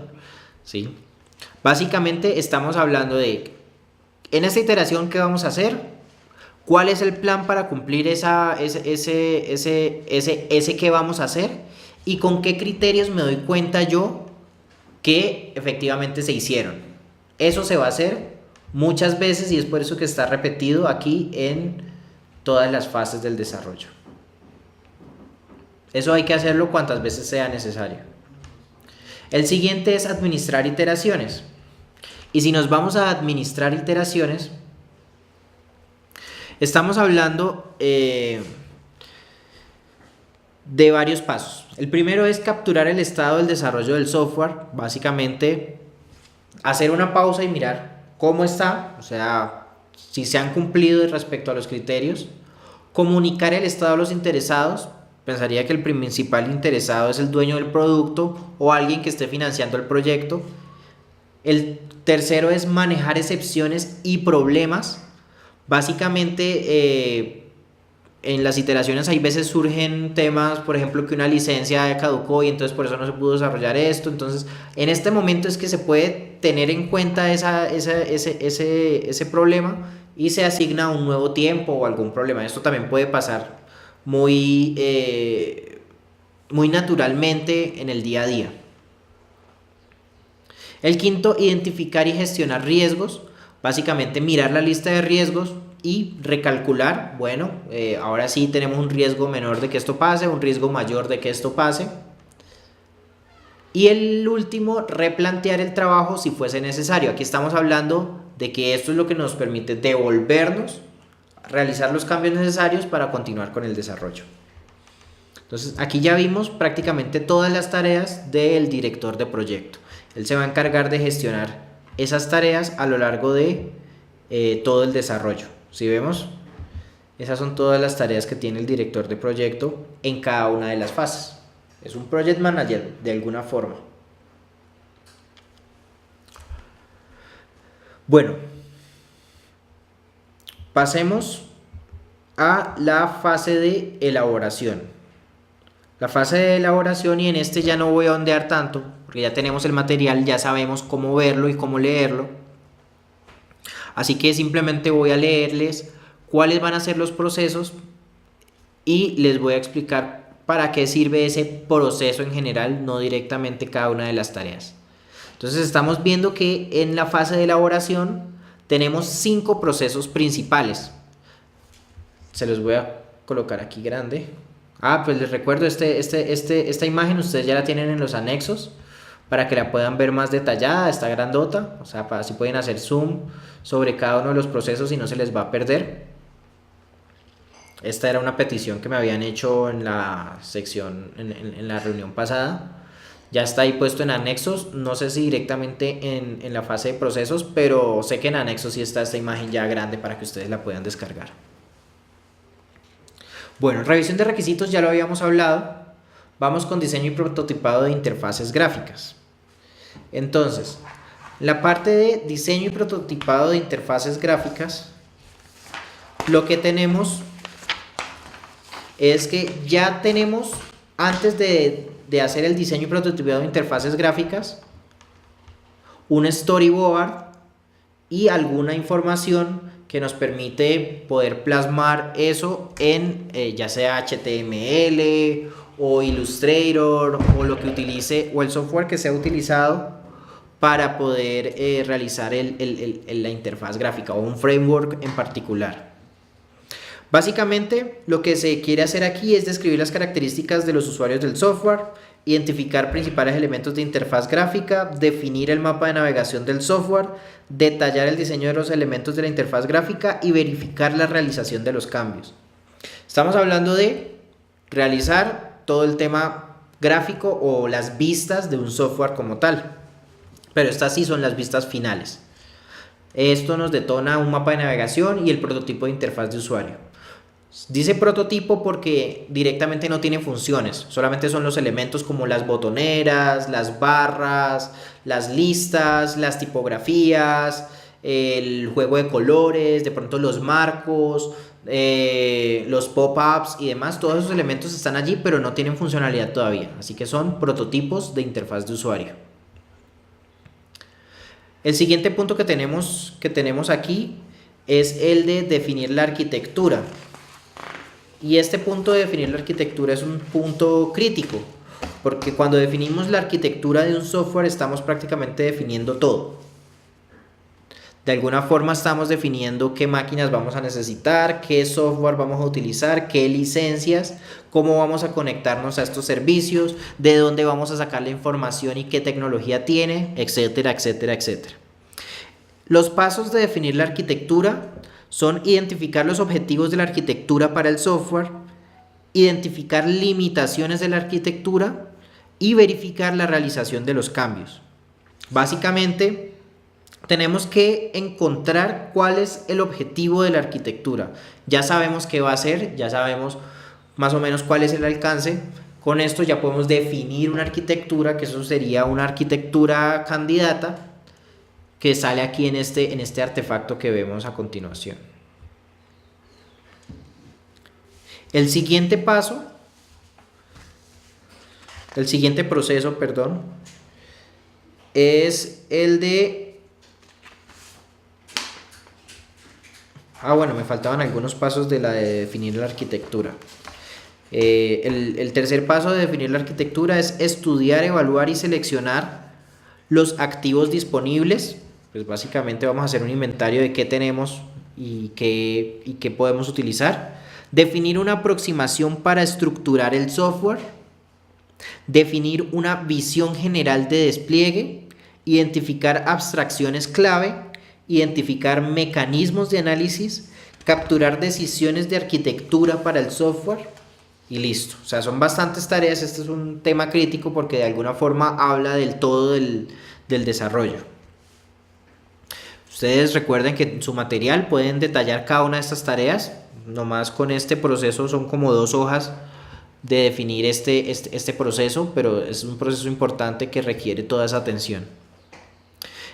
Speaker 1: ¿Sí? Básicamente estamos hablando de, en esta iteración, ¿qué vamos a hacer? ¿Cuál es el plan para cumplir ese que vamos a hacer? ¿Y con qué criterios me doy cuenta yo que efectivamente se hicieron? Eso se va a hacer muchas veces y es por eso que está repetido aquí en todas las fases del desarrollo. Eso hay que hacerlo cuantas veces sea necesario. El siguiente es administrar iteraciones. Y si nos vamos a administrar iteraciones, estamos hablando de varios pasos. El primero es capturar el estado del desarrollo del software, básicamente hacer una pausa y mirar cómo está, o sea, si se han cumplido respecto a los criterios, comunicar el estado a los interesados. Pensaría que el principal interesado es el dueño del producto o alguien que esté financiando el proyecto. El tercero es manejar excepciones y problemas. Básicamente, en las iteraciones hay veces surgen temas, por ejemplo, que una licencia caducó y entonces por eso no se pudo desarrollar esto. Entonces, en este momento es que se puede tener en cuenta ese problema y se asigna un nuevo tiempo o algún problema. Esto también puede pasar muy naturalmente en el día a día. El quinto, identificar y gestionar riesgos. Básicamente mirar la lista de riesgos y recalcular, bueno, ahora sí tenemos un riesgo menor de que esto pase, un riesgo mayor de que esto pase. Y el último, replantear el trabajo si fuese necesario. Aquí estamos hablando de que esto es lo que nos permite devolvernos, realizar los cambios necesarios para continuar con el desarrollo. Entonces aquí ya vimos prácticamente todas las tareas del director de proyecto. Él se va a encargar de gestionar esas tareas a lo largo de todo el desarrollo. Si vemos, esas son todas las tareas que tiene el director de proyecto en cada una de las fases. Es un project manager de alguna forma. Bueno, pasemos a la fase de elaboración. La fase de elaboración, y en este ya no voy a ondear tanto, porque ya tenemos el material, ya sabemos cómo verlo y cómo leerlo. Así que simplemente voy a leerles cuáles van a ser los procesos y les voy a explicar para qué sirve ese proceso en general, no directamente cada una de las tareas. Entonces estamos viendo que en la fase de elaboración tenemos 5 procesos principales. Se los voy a colocar aquí grande. Pues les recuerdo, esta imagen ustedes ya la tienen en los anexos para que la puedan ver más detallada, está grandota, o sea, así pueden hacer zoom sobre cada uno de los procesos y no se les va a perder. Esta era una petición que me habían hecho en la sección, en la reunión pasada. Ya está ahí puesto en anexos, no sé si directamente en la fase de procesos, pero sé que en anexos sí está esta imagen ya grande para que ustedes la puedan descargar. Bueno, revisión de requisitos ya lo habíamos hablado. Vamos con diseño y prototipado de interfaces gráficas. Entonces, la parte de diseño y prototipado de interfaces gráficas, lo que tenemos es que ya tenemos, antes de hacer el diseño y prototipado de interfaces gráficas, un storyboard y alguna información que nos permite poder plasmar eso en ya sea HTML o Illustrator o lo que utilice o el software que sea utilizado para poder realizar la interfaz gráfica o un framework en particular. Básicamente lo que se quiere hacer aquí es describir las características de los usuarios del software, identificar principales elementos de interfaz gráfica, definir el mapa de navegación del software, detallar el diseño de los elementos de la interfaz gráfica y verificar la realización de los cambios. Estamos hablando de realizar todo el tema gráfico o las vistas de un software como tal, pero estas sí son las vistas finales. Esto nos detona un mapa de navegación y el prototipo de interfaz de usuario. Dice prototipo porque directamente no tiene funciones, solamente son los elementos como las botoneras, las barras, las listas, las tipografías, el juego de colores, de pronto los marcos, los pop-ups y demás. Todos esos elementos están allí pero no tienen funcionalidad todavía, así que son prototipos de interfaz de usuario. El siguiente punto que tenemos aquí es el de definir la arquitectura. Y este punto de definir la arquitectura es un punto crítico, porque cuando definimos la arquitectura de un software estamos prácticamente definiendo todo. De alguna forma estamos definiendo qué máquinas vamos a necesitar, qué software vamos a utilizar, qué licencias, cómo vamos a conectarnos a estos servicios, de dónde vamos a sacar la información y qué tecnología tiene, etcétera, etcétera, etcétera. Los pasos de definir la arquitectura son identificar los objetivos de la arquitectura para el software, identificar limitaciones de la arquitectura y verificar la realización de los cambios. Básicamente, tenemos que encontrar cuál es el objetivo de la arquitectura. Ya sabemos qué va a ser, ya sabemos más o menos cuál es el alcance. Con esto ya podemos definir una arquitectura, que eso sería una arquitectura candidata, que sale aquí en este artefacto que vemos a continuación. El siguiente proceso, perdón, es el de... bueno, me faltaban algunos pasos de la de definir la arquitectura. El tercer paso de definir la arquitectura es estudiar, evaluar y seleccionar los activos disponibles. Pues básicamente vamos a hacer un inventario de qué tenemos y qué podemos utilizar. Definir una aproximación para estructurar el software. Definir una visión general de despliegue. Identificar abstracciones clave. Identificar mecanismos de análisis. Capturar decisiones de arquitectura para el software. Y listo. O sea, son bastantes tareas. Este es un tema crítico porque de alguna forma habla del todo del desarrollo. Ustedes recuerden que en su material pueden detallar cada una de estas tareas. Nomás con este proceso son como 2 hojas de definir este proceso, pero es un proceso importante que requiere toda esa atención.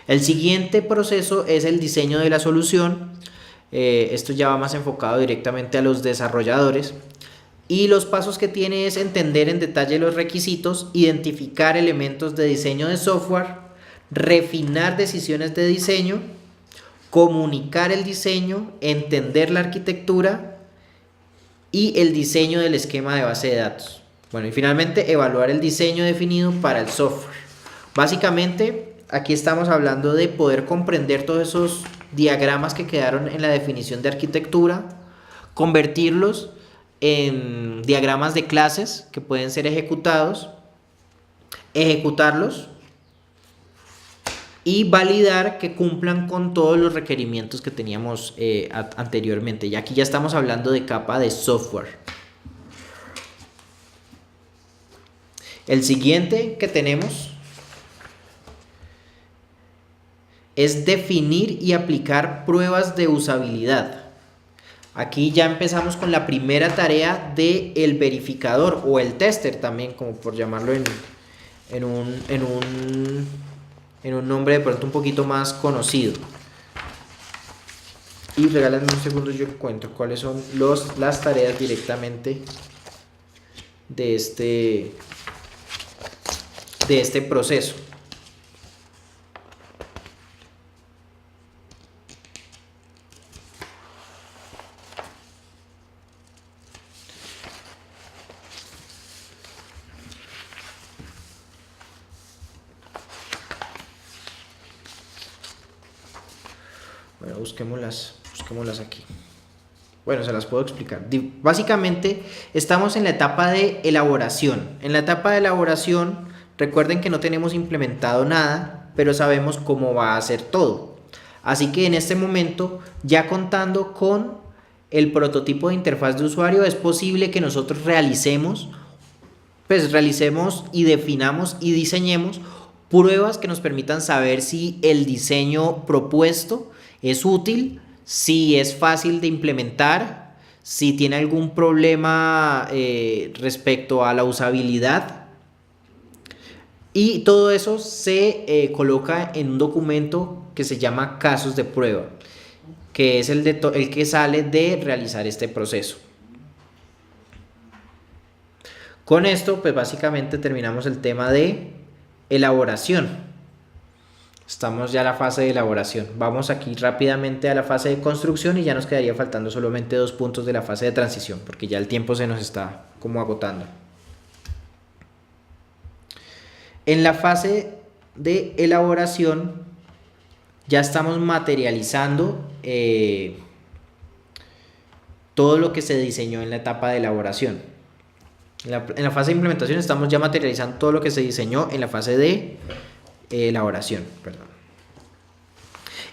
Speaker 1: El siguiente proceso es el diseño de la solución. Esto ya va más enfocado directamente a los desarrolladores. Y los pasos que tiene es entender en detalle los requisitos, identificar elementos de diseño de software, refinar decisiones de diseño, comunicar el diseño, entender la arquitectura y el diseño del esquema de base de datos. Bueno, y finalmente evaluar el diseño definido para el software. Básicamente, aquí estamos hablando de poder comprender todos esos diagramas que quedaron en la definición de arquitectura, convertirlos en diagramas de clases que pueden ser ejecutados, ejecutarlos y validar que cumplan con todos los requerimientos que teníamos anteriormente. Y aquí ya estamos hablando de capa de software. El siguiente que tenemos es definir y aplicar pruebas de usabilidad. Aquí ya empezamos con la primera tarea del verificador o el tester también, como por llamarlo en un nombre de pronto un poquito más conocido. Y regálenme un segundo, yo cuento cuáles son las tareas directamente de este proceso. Bueno, busquémoslas aquí. Bueno, se las puedo explicar. Básicamente, estamos en la etapa de elaboración. En la etapa de elaboración, recuerden que no tenemos implementado nada, pero sabemos cómo va a ser todo. Así que en este momento, ya contando con el prototipo de interfaz de usuario, es posible que nosotros realicemos y definamos y diseñemos pruebas que nos permitan saber si el diseño propuesto es útil, si es fácil de implementar, si tiene algún problema respecto a la usabilidad. Y todo eso se coloca en un documento que se llama casos de prueba, que es el que sale de realizar este proceso. Con esto, pues básicamente terminamos el tema de elaboración. Estamos ya en la fase de elaboración. Vamos aquí rápidamente a la fase de construcción y ya nos quedaría faltando solamente 2 puntos de la fase de transición, porque ya el tiempo se nos está como agotando. En la fase de elaboración ya estamos materializando todo lo que se diseñó en la etapa de elaboración. En la fase de implementación estamos ya materializando todo lo que se diseñó en la fase de elaboración, perdón.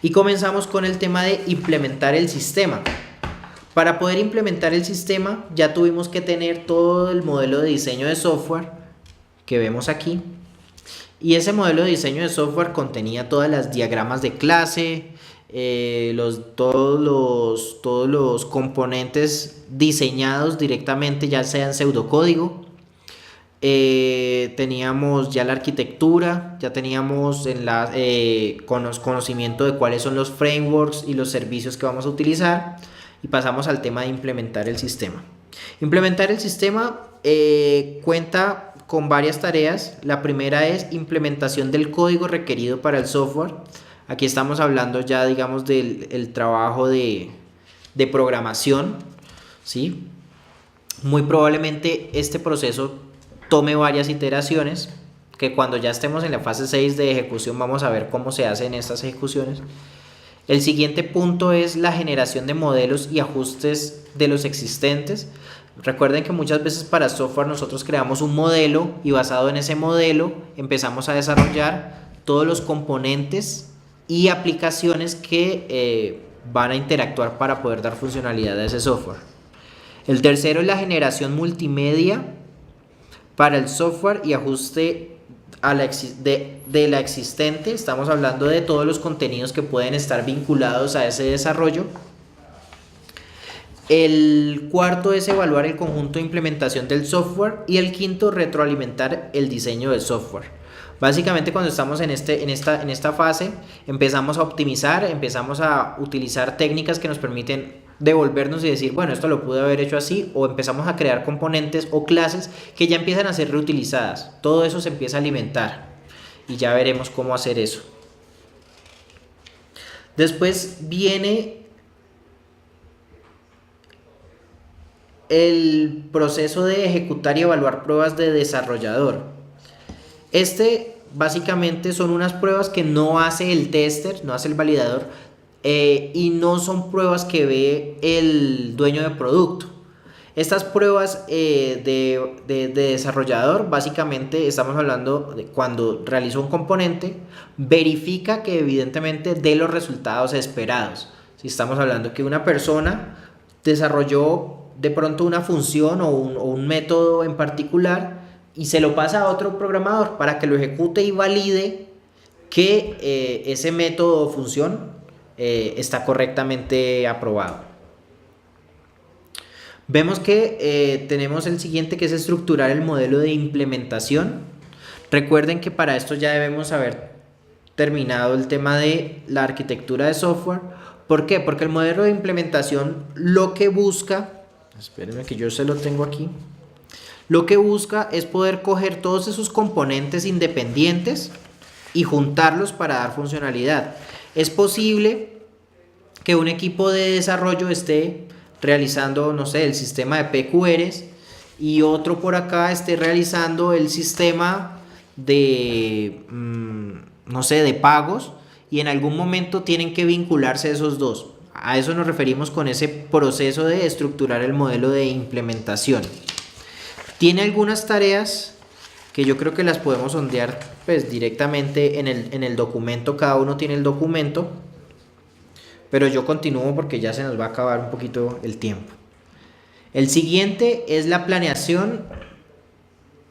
Speaker 1: Y comenzamos con el tema de implementar el sistema. Para poder implementar el sistema ya tuvimos que tener todo el modelo de diseño de software que vemos aquí Y ese modelo de diseño de software contenía todas las diagramas de clase, todos los componentes diseñados directamente, ya sea en pseudocódigo. Teníamos ya la arquitectura, ya teníamos conocimiento de cuáles son los frameworks y los servicios que vamos a utilizar, y pasamos al tema de implementar el sistema. Implementar el sistema cuenta con varias tareas. La primera es implementación del código requerido para el software. Aquí estamos hablando ya, digamos, del trabajo de programación, ¿sí? Muy probablemente este proceso tome varias iteraciones, que cuando ya estemos en la fase 6 de ejecución vamos a ver cómo se hacen estas ejecuciones. El siguiente punto es la generación de modelos y ajustes de los existentes. Recuerden que muchas veces para software nosotros creamos un modelo y basado en ese modelo empezamos a desarrollar todos los componentes y aplicaciones que van a interactuar para poder dar funcionalidad a ese software. El tercero es la generación multimedia para el software y ajuste de la existente. Estamos hablando de todos los contenidos que pueden estar vinculados a ese desarrollo. El cuarto es evaluar el conjunto de implementación del software, y el quinto, retroalimentar el diseño del software. Básicamente, cuando estamos en esta fase, empezamos a optimizar, empezamos a utilizar técnicas que nos permiten devolvernos y decir, bueno, esto lo pude haber hecho así, o empezamos a crear componentes o clases que ya empiezan a ser reutilizadas. Todo eso se empieza a alimentar y ya veremos cómo hacer eso. Después viene el proceso de ejecutar y evaluar pruebas de desarrollador. Básicamente son unas pruebas que no hace el tester, no hace el validador, y no son pruebas que ve el dueño de producto. Estas pruebas de desarrollador, básicamente estamos hablando de cuando realiza un componente, verifica que evidentemente dé los resultados esperados. Si estamos hablando que una persona desarrolló de pronto una función o un método en particular y se lo pasa a otro programador para que lo ejecute y valide que ese método o función está correctamente aprobado. Vemos que tenemos el siguiente, que es estructurar el modelo de implementación. Recuerden que para esto ya debemos haber terminado el tema de la arquitectura de software. ¿Por qué? Porque el modelo de implementación lo que busca, espérenme que yo se lo tengo aquí, lo que busca es poder coger todos esos componentes independientes y juntarlos para dar funcionalidad. Es posible que un equipo de desarrollo esté realizando, no sé, el sistema de PQRs, y otro por acá esté realizando el sistema de, no sé, de pagos, y en algún momento tienen que vincularse esos dos. A eso nos referimos con ese proceso de estructurar el modelo de implementación. Tiene algunas tareas que yo creo que las podemos sondear pues directamente en el documento. Cada uno tiene el documento, pero yo continúo porque ya se nos va a acabar un poquito el tiempo. El siguiente es la planeación,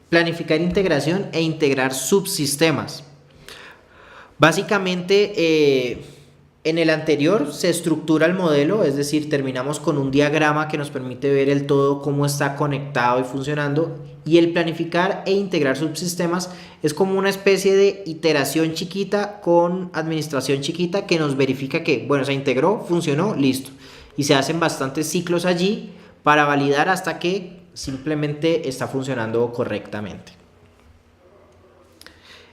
Speaker 1: planificar integración e integrar subsistemas. Básicamente, en el anterior se estructura el modelo, es decir, terminamos con un diagrama que nos permite ver el todo, cómo está conectado y funcionando, y el planificar e integrar subsistemas es como una especie de iteración chiquita con administración chiquita que nos verifica que, bueno, se integró, funcionó, listo, y se hacen bastantes ciclos allí para validar hasta que simplemente está funcionando correctamente.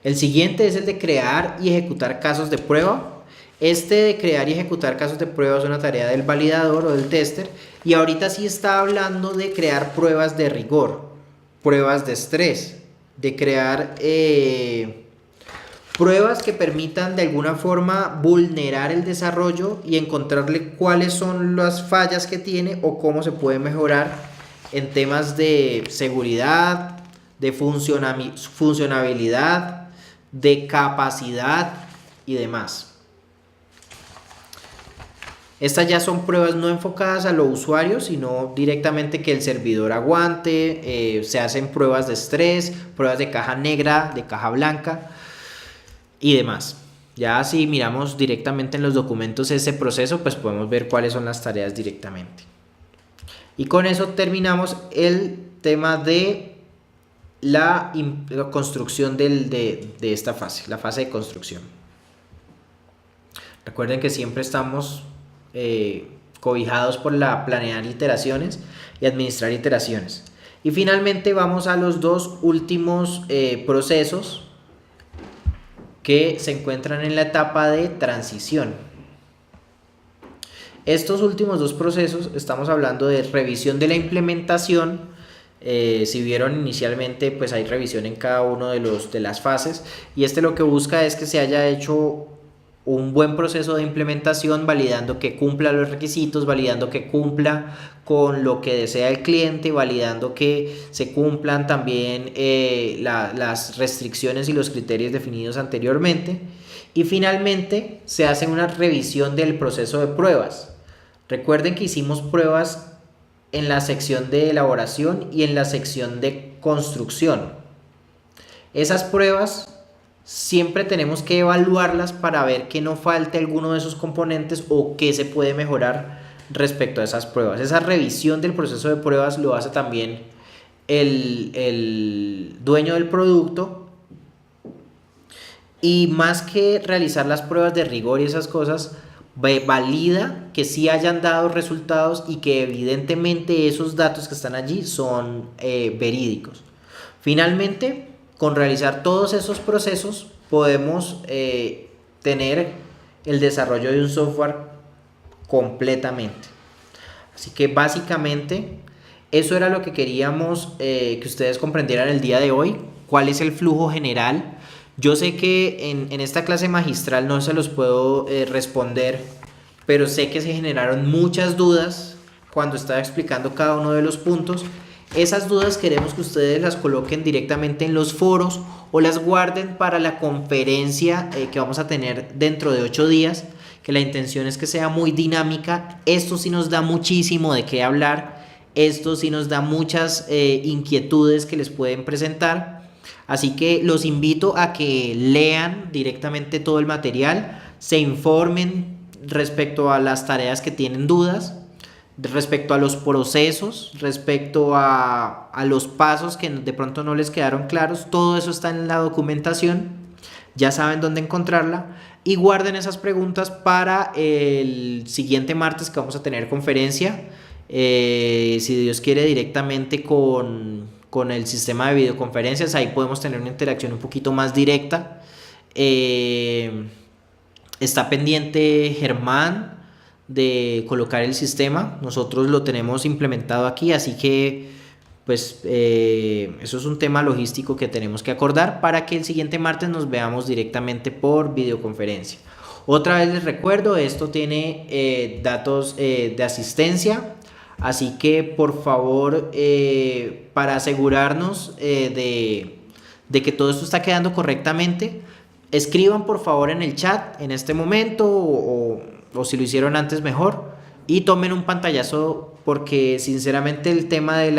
Speaker 1: El siguiente es el de crear y ejecutar casos de prueba. Este de crear y ejecutar casos de prueba es una tarea del validador o del tester, y ahorita sí está hablando de crear pruebas de rigor, pruebas de estrés, de crear pruebas que permitan de alguna forma vulnerar el desarrollo y encontrarle cuáles son las fallas que tiene o cómo se puede mejorar en temas de seguridad, de funcionabilidad, de capacidad y demás. Estas ya son pruebas no enfocadas a los usuarios, sino directamente que el servidor aguante. Se hacen pruebas de estrés, pruebas de caja negra, de caja blanca. y demás. Ya si miramos directamente en los documentos ese proceso, pues podemos ver cuáles son las tareas directamente. Y con eso terminamos el tema de la construcción de esta fase, la fase de construcción. Recuerden que siempre estamos cobijados por la planear iteraciones y administrar iteraciones. Y finalmente vamos a los dos últimos procesos que se encuentran en la etapa de transición. Estos últimos dos procesos estamos hablando de revisión de la implementación. Si vieron inicialmente, pues hay revisión en cada uno de las fases, y lo que busca es que se haya hecho un buen proceso de implementación, validando que cumpla los requisitos, validando que cumpla con lo que desea el cliente, validando que se cumplan también las restricciones y los criterios definidos anteriormente. Y finalmente se hace una revisión del proceso de pruebas. Recuerden que hicimos pruebas en la sección de elaboración y en la sección de construcción. Esas pruebas siempre tenemos que evaluarlas para ver que no falte alguno de esos componentes o que se puede mejorar respecto a esas pruebas. Esa revisión del proceso de pruebas lo hace también el dueño del producto, y más que realizar las pruebas de rigor y esas cosas, valida que sí hayan dado resultados y que evidentemente esos datos que están allí son verídicos. Finalmente, con realizar todos esos procesos podemos tener el desarrollo de un software completamente. Así que básicamente eso era lo que queríamos que ustedes comprendieran el día de hoy. ¿Cuál es el flujo general? Yo sé que en esta clase magistral no se los puedo responder, pero sé que se generaron muchas dudas cuando estaba explicando cada uno de los puntos. Esas dudas queremos que ustedes las coloquen directamente en los foros o las guarden para la conferencia que vamos a tener dentro de 8 días, que la intención es que sea muy dinámica. Esto sí nos da muchísimo de qué hablar, esto sí nos da muchas inquietudes que les pueden presentar, así que los invito a que lean directamente todo el material, se informen respecto a las tareas que tienen dudas, respecto a los procesos, respecto a los pasos que de pronto no les quedaron claros. Todo eso está en la documentación, ya saben dónde encontrarla, y guarden esas preguntas para el siguiente martes que vamos a tener conferencia, si Dios quiere, directamente con el sistema de videoconferencias. Ahí podemos tener una interacción un poquito más directa. Está pendiente Germán de colocar el sistema. Nosotros lo tenemos implementado aquí, así que pues eso es un tema logístico que tenemos que acordar para que el siguiente martes nos veamos directamente por videoconferencia. Otra vez les recuerdo, esto tiene datos de asistencia, así que por favor, para asegurarnos de que todo esto está quedando correctamente, escriban por favor en el chat en este momento, o si lo hicieron antes mejor, y tomen un pantallazo, porque sinceramente el tema de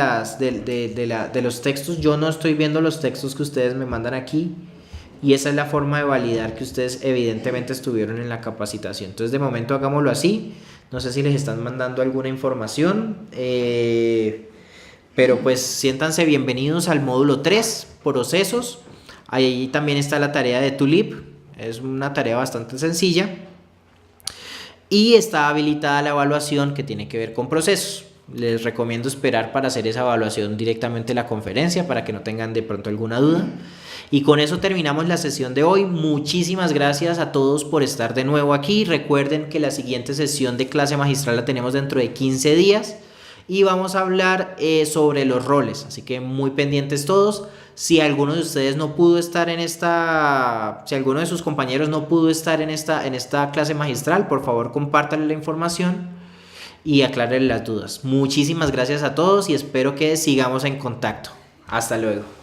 Speaker 1: los textos, yo no estoy viendo los textos que ustedes me mandan aquí, y esa es la forma de validar que ustedes evidentemente estuvieron en la capacitación. Entonces de momento hagámoslo así. No sé si les están mandando alguna información, pero pues siéntanse bienvenidos al módulo 3, procesos. Ahí también está la tarea de Tulip, es una tarea bastante sencilla. Y está habilitada la evaluación que tiene que ver con procesos. Les recomiendo esperar para hacer esa evaluación directamente en la conferencia, para que no tengan de pronto alguna duda. Y con eso terminamos la sesión de hoy. Muchísimas gracias a todos por estar de nuevo aquí. Recuerden que la siguiente sesión de clase magistral la tenemos dentro de 15 días. Y vamos a hablar sobre los roles. Así que muy pendientes todos. Si alguno de ustedes no pudo estar si alguno de sus compañeros no pudo estar en esta clase magistral, por favor compártanle la información y aclárenle las dudas. Muchísimas gracias a todos y espero que sigamos en contacto. Hasta luego.